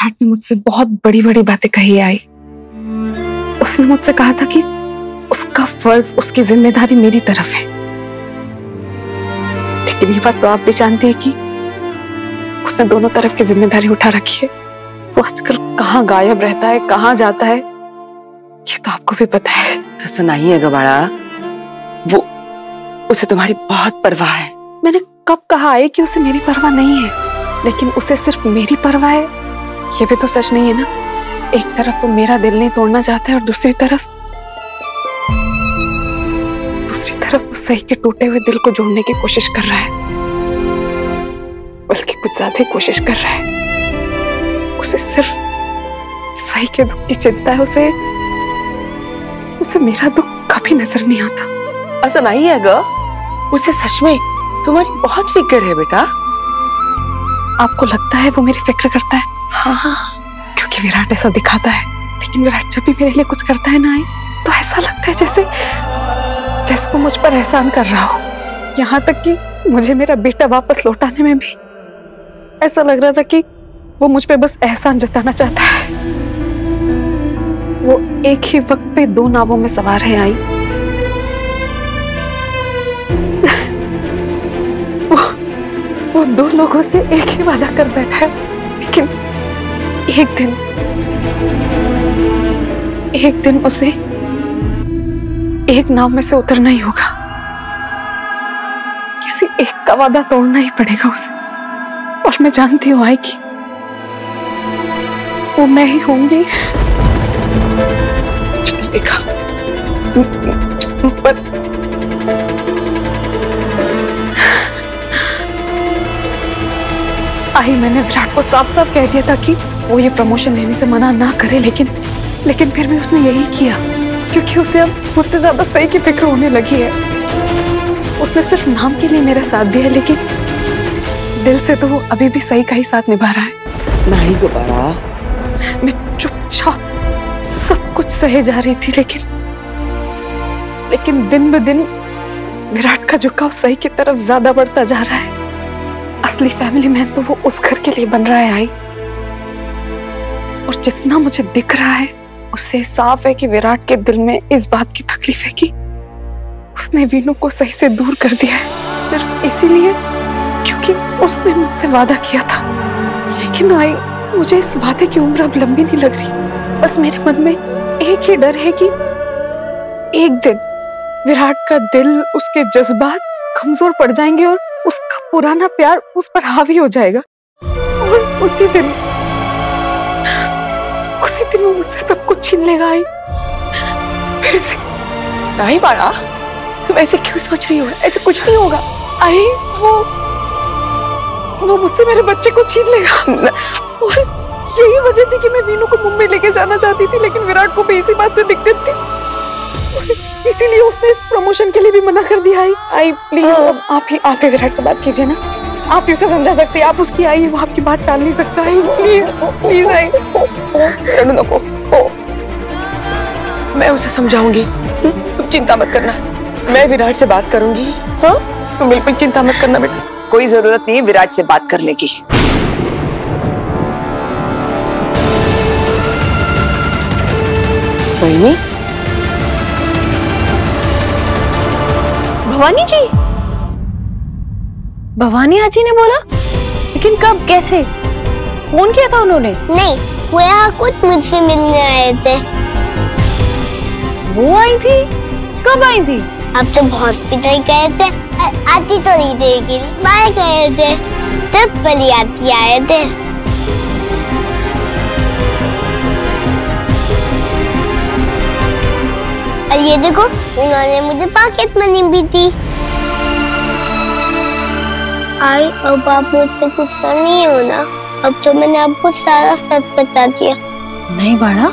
विराट ने मुझसे बहुत बड़ी बड़ी बातें कही आई। उसने मुझसे कहा था कि उसका फर्ज, उसकी जिम्मेदारी मेरी तरफ है। लेकिन ये बात तो आप भी जानती है कि उसने दोनों तरफ की जिम्मेदारी उठा रखी है। वो आजकल कहाँ गायब रहता है, कहाँ जाता है, ये तो आपको भी पता है। ऐसा नहीं है गबाड़ा, वो उसे तुम्हारी बहुत परवाह है। मैंने कब कहा है कि उसे मेरी परवाह नहीं है? लेकिन उसे सिर्फ मेरी परवाह है, ये भी तो सच नहीं है ना। एक तरफ वो मेरा दिल नहीं तोड़ना चाहता है और दूसरी तरफ वो सही के टूटे हुए दिल को जोड़ने की कोशिश कर रहा है, बल्कि कुछ ज्यादा ही कोशिश कर रहा है। उसे सिर्फ सही के दुख की चिंता है। उसे मेरा दुख कभी नजर नहीं आता। ऐसा नहीं है ग, उसे सच में तुम्हारी बहुत फिक्र है बेटा। आपको लगता है वो मेरी फिक्र करता है? हाँ, क्योंकि विराट ऐसा दिखाता है। लेकिन विराट जब भी मेरे लिए कुछ करता है ना, तो ऐसा लगता है जैसे वो मुझ पर एहसान कर रहा हो। यहाँ तक कि मुझे मेरा बेटा वापस लौटाने में भी ऐसा लग रहा था कि वो मुझ पे बस एहसान जताना चाहता है। वो एक ही वक्त पे दो नावों में सवार है आई। वो दो लोगों से एक ही वादा कर बैठा है, लेकिन एक दिन उसे एक नाव में से उतरना ही होगा। किसी एक का वादा तोड़ना ही पड़ेगा उसे। और मैं जानती हूँ आई कि वो मैं ही होंगी। देखा, पर आई मैंने विराट को साफ साफ कह दिया था कि वो ये प्रमोशन लेने से मना ना करे, लेकिन फिर भी उसने यही किया, क्योंकि उसे अब मुझसे ज्यादा सही की फिक्र होने लगी है। उसने सिर्फ नाम के लिए मेरा साथ दिया, लेकिन दिल से तो वो अभी भी सही का ही साथ निभा रहा है। नहीं गुब्बारा, मैं चुपचाप सब कुछ सहे जा रही थी, लेकिन दिन ब दिन विराट का झुकाव सही की तरफ ज्यादा बढ़ता जा रहा है। असली फैमिली मैन तो वो उस घर के लिए बन रहा है आई। और जितना मुझे दिख रहा है, उससे साफ है कि विराट के दिल में इस बात की तकलीफ है कि उसने वीनू को सही से दूर कर दिया है, सिर्फ इसीलिए क्योंकि उसने मुझसे वादा किया था। लेकिन आई, मुझे इस वादे की उम्र अब लंबी नहीं लग रही। बस मेरे मन में एक ही डर है कि एक दिन विराट का दिल, उसके जज्बात कमजोर पड़ जाएंगे और उसका पुराना प्यार उस पर हावी हो जाएगा। और उसी दिन वो मुझसे सब कुछ छीन लेगा आई, फिर से। नहीं बाड़ा, तुम ऐसे क्यों सोच रही हो? ऐसे कुछ नहीं होगा। आई, वो मुझसे मेरे बच्चे को छीन लेगा। और यही वजह थी कि मैं वीनू को मुंबई लेके जाना चाहती थी, लेकिन विराट को भी इसी बात से दिक्कत थी, इसीलिए उसने इस प्रमोशन के लिए भी मना कर दिया। आई प्लीज, आप ही विराट से बात कीजिए ना। आप ही उसे समझा सकते हैं, आप उसकी आई, वो आपकी बात टाल नहीं सकता है। Please I. नको, मैं उसे समझाऊंगी, तुम चिंता मत करना। मैं विराट से बात करूंगी। हाँ, तुम बिल्कुल चिंता मत करना बेटा। कोई जरूरत नहीं है विराट से बात करने की। बहनी, भवानी आजी ने बोला, लेकिन कब, कैसे, फोन किया था उन्होंने? नहीं, वो यहाँ कुछ मुझसे मिलने आए थे। वो आई थी? कब आई थी? अब तो हॉस्पिटल गए थे, आती तो नहीं देगी, बाहर गए थे, तब पली आती आए थे। और ये देखो, उन्होंने मुझे पॉकेट मनी भी दी। आई, अब आप मुझसे गुस्सा नहीं हो ना? अब तो मैंने आपको सारा सच बता दिया। नहीं बाड़ा,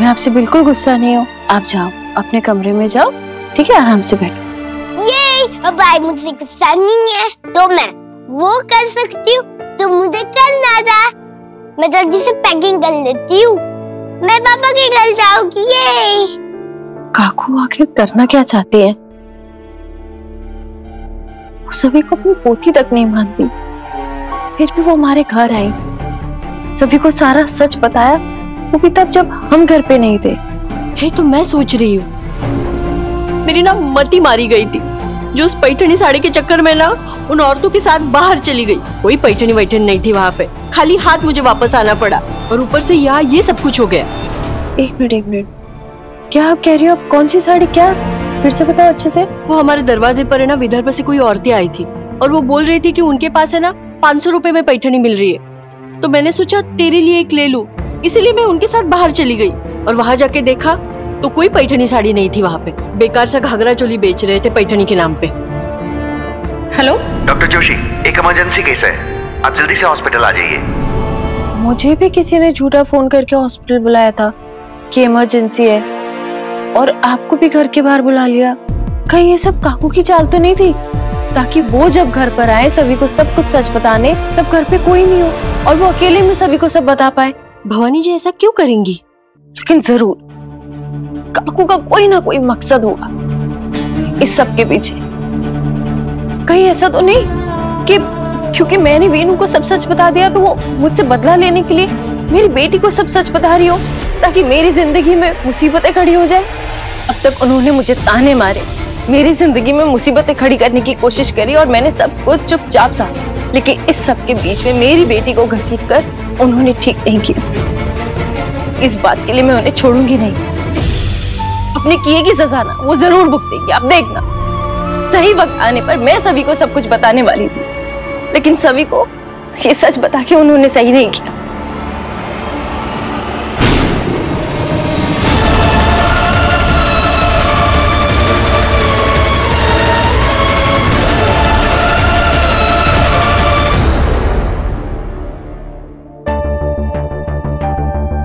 मैं आपसे बिल्कुल गुस्सा नहीं हूँ। आप जाओ, अपने कमरे में जाओ, ठीक है? आराम से बैठो। ये अब आई मुझसे गुस्सा नहीं है तो मैं वो कर सकती हूँ तो मुझे करना था। मैं जल्दी से पैकिंग कर लेती हूँ, मैं पापा के घर जाऊंगी। ये काकू आखिर करना क्या चाहती है? वो सभी को अपनी पोती तक नहीं मानती, फिर भी वो हमारे घर आई, सभी को सारा सच बताया, वो भी तब जब हम घर पे नहीं थे। है तो मैं सोच रही हूँ मेरी ना मती मारी गई थी, जो उस पैठनी साड़ी के चक्कर में ना उन औरतों के साथ बाहर चली गई। कोई पैठनी वैठनी नहीं थी वहाँ पे, खाली हाथ मुझे वापस आना पड़ा और ऊपर से यहाँ ये सब कुछ हो गया। एक मिनट, क्या आप कह रही हो? आप कौन सी साड़ी? क्या फिर से बताओ अच्छे से। वो हमारे दरवाजे पर है ना विदर्भ से कोई औरतें आई थी और वो बोल रही थी कि उनके पास है ना 500 रुपए में पैठनी मिल रही है। तो मैंने सोचा तेरे लिए एक ले लूं, इसीलिए मैं उनके साथ बाहर चली गई और वहां जाके देखा तो कोई पैठनी साड़ी नहीं थी वहाँ पे। बेकार सा घाघरा चोली बेच रहे थे पैठनी के नाम पे। हेलो डॉक्टर जोशी, एक इमरजेंसी केस है, आप जल्दी से हॉस्पिटल आ जाइए। मुझे भी किसी ने झूठा फोन करके हॉस्पिटल बुलाया था कि इमरजेंसी है, और आपको भी घर के बाहर बुला लिया। कहीं ये सब काकू की चाल तो नहीं थी, ताकि वो जब घर पर आए सभी को सब कुछ सच बताने, तब घर पे कोई नहीं हो और वो अकेले में सभी को सब बता पाए। भवानी जी ऐसा क्यों करेंगी? लेकिन जरूर काकू का कोई ना कोई मकसद होगा इस सब के पीछे। कहीं ऐसा तो नहीं कि क्योंकि मैंने वीनू को सब सच बता दिया तो वो मुझसे बदला लेने के लिए मेरी बेटी को सब सच बता रही हो, ताकि मेरी जिंदगी में मुसीबतें खड़ी हो जाए। अब तक उन्होंने मुझे ताने मारे, मेरी जिंदगी में मुसीबतें खड़ी करने की कोशिश करी और मैंने सब कुछ चुपचाप सा, लेकिन इस सब के बीच में मेरी बेटी को घसीट कर उन्होंने ठीक नहीं किया। इस बात के लिए मैं उन्हें छोड़ूंगी नहीं। अपने किए की सजा ना वो जरूर भुगतेंगे, आप देखना। सही वक्त आने पर मैं सभी को सब कुछ बताने वाली थी, लेकिन सभी को ये सच बता के उन्होंने सही नहीं किया।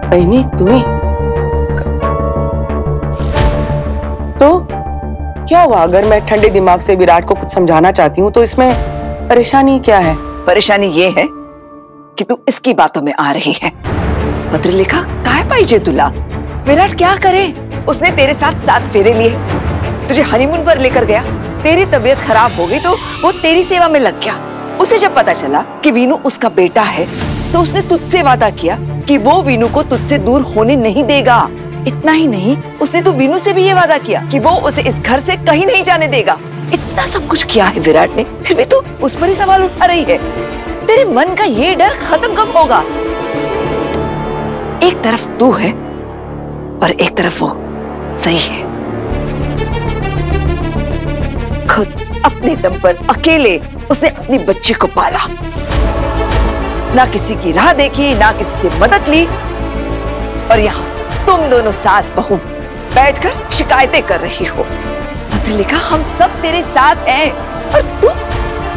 बहनी तुम्हें तो क्या हुआ? अगर मैं ठंडे दिमाग से विराट को कुछ समझाना चाहती हूँ तो इसमें परेशानी क्या है? परेशानी ये है कि तू इसकी बातों में आ रही है। पत्र लिखा काय पाहिजे तुला? विराट क्या करे? उसने तेरे साथ 7 फेरे लिए, तुझे हनीमून पर लेकर गया, तेरी तबीयत खराब हो गई तो वो तेरी सेवा में लग गया। उसे जब पता चला कि वीनू उसका बेटा है तो उसने तुझसे वादा किया कि वो वीनू को तुझसे दूर होने नहीं देगा। इतना ही नहीं, उसने तो वीनू से भी ये वादा किया कि वो उसे इस घर से कहीं नहीं जाने देगा। इतना सब कुछ किया है विराट ने, फिर भी तू उस पर ही सवाल उठा रही है। तेरे मन का ये डर खत्म कब होगा? एक तरफ तू है और एक तरफ वो सही है। खुद अपने दम पर अकेले उसने अपनी बच्ची को पाला, ना किसी की राह देखी, ना किसी से मदद ली, और यहाँ तुम दोनों सास बहू बैठकर शिकायतें कर रही हो। पत्र लिखा हम सब तेरे साथ हैं और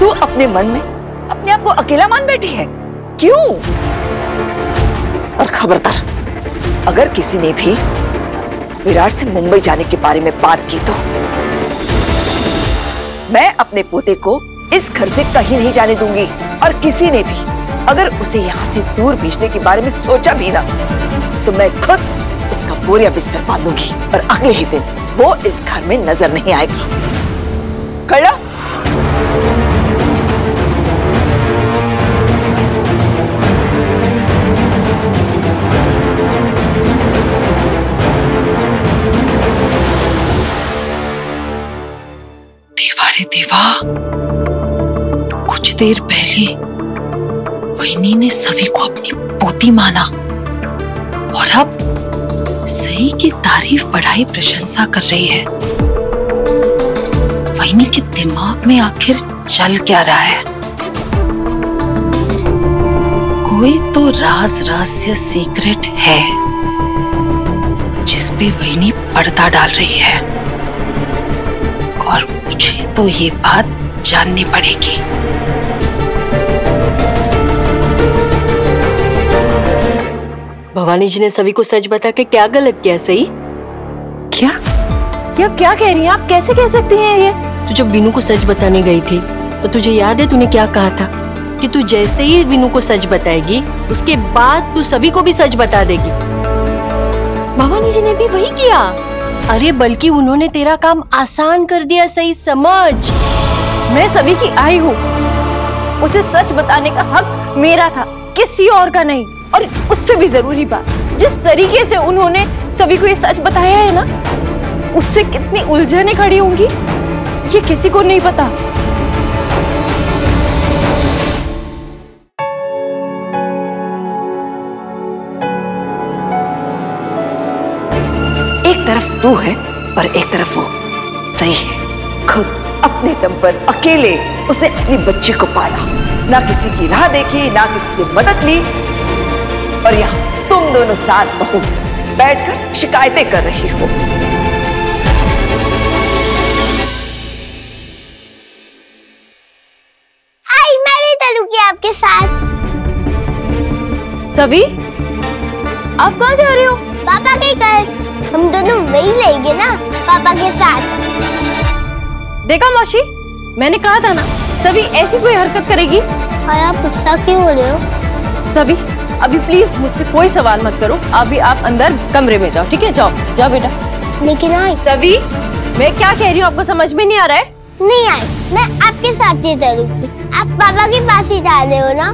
तू अपने मन में अपने आप को अकेला मान बैठी है। क्यों? और खबरदार, अगर किसी ने भी विराट से मुंबई जाने के बारे में बात की तो मैं अपने पोते को इस घर से कहीं नहीं जाने दूंगी, और किसी ने भी अगर उसे यहाँ से दूर भेजने के बारे में सोचा भी ना तो मैं खुद उसका बोरिया बिस्तर बांधूंगी और अगले ही दिन वो इस घर में नजर नहीं आएगा। कड़ा? देवा रे देवा, कुछ देर पहले वहीनी ने सभी को अपनी पोती माना और अब सही की तारीफ बढ़ाई प्रशंसा कर रही है। वहीनी के दिमाग में आखिर चल क्या रहा है? कोई तो राज रहस्य सीक्रेट है जिस पे वहीनी पर्दा डाल रही है, और मुझे तो ये बात जाननी पड़ेगी। भवानी जी ने सभी को सच बता के क्या गलत किया? सही क्या क्या कह रही हैं आप? कैसे कह सकती हैं ये? तू जब वीनू को सच बताने गई थी तो तुझे याद है तूने क्या कहा था कि तू जैसे ही वीनू को सच बताएगी उसके बाद तू सभी को भी सच बता देगी। भवानी जी ने भी वही किया। अरे बल्कि उन्होंने तेरा काम आसान कर दिया। सही समझ, मैं सभी की आई हूँ, उसे सच बताने का हक मेरा था, किसी और का नहीं। और उससे भी जरूरी बात, जिस तरीके से उन्होंने सभी को ये सच बताया है ना, उससे कितनी उलझनें खड़ी होंगी ये किसी को नहीं पता। एक तरफ तू है और एक तरफ वो। सही है, खुद अपने दम पर अकेले उसने अपनी बच्ची को पाला, ना किसी की राह देखी, ना किसी से मदद ली, और यहाँ तुम दोनों सास बहू बैठकर शिकायतें कर रही हो। आई मैं भी चलूंगी आपके साथ। सभी, आप कहाँ जा रहे हो? पापा के घर, हम दोनों वही लेंगे ना पापा के साथ। देखा मौसी, मैंने कहा था ना सभी ऐसी कोई हरकत करेगी। और आप गुस्सा क्यों हो रहे हो? सभी, अभी प्लीज मुझसे कोई सवाल मत करो। अभी आप अंदर कमरे में जाओ, ठीक है? जाओ जाओ बेटा। लेकिन आई सभी, मैं क्या कह रही हूँ आपको समझ में नहीं आ रहा है? नहीं आई, मैं आपके साथ ही चलूंगी। आप पापा के पास ही जा रहे हो ना?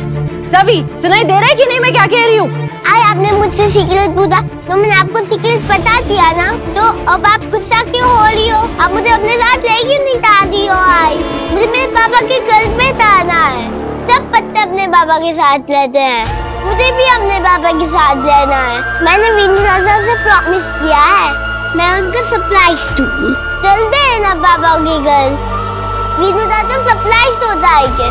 सभी, सुनाई दे रहा है कि नहीं मैं क्या कह रही हूँ? आई आपने मुझसे सीक्रेट पूछा तो मैंने आपको सीक्रेट बता दिया ना, तो अब आप गुस्सा क्यों हो रही हो? आप मुझे अपने साथ ले क्यों नहीं जा रही हो? आई, मुझे मेरे पापा के घर पे जाना है। सब बच्चे अपने पापा के साथ रहते हैं, मुझे भी अपने पापा के साथ रहना है। मैंने वीनू दादा से प्रॉमिस किया है, मैं उनको सरप्राइज दूंगी। चलते हैं ना पापा के घर, वीनू दादा सरप्राइज हो जाएंगे।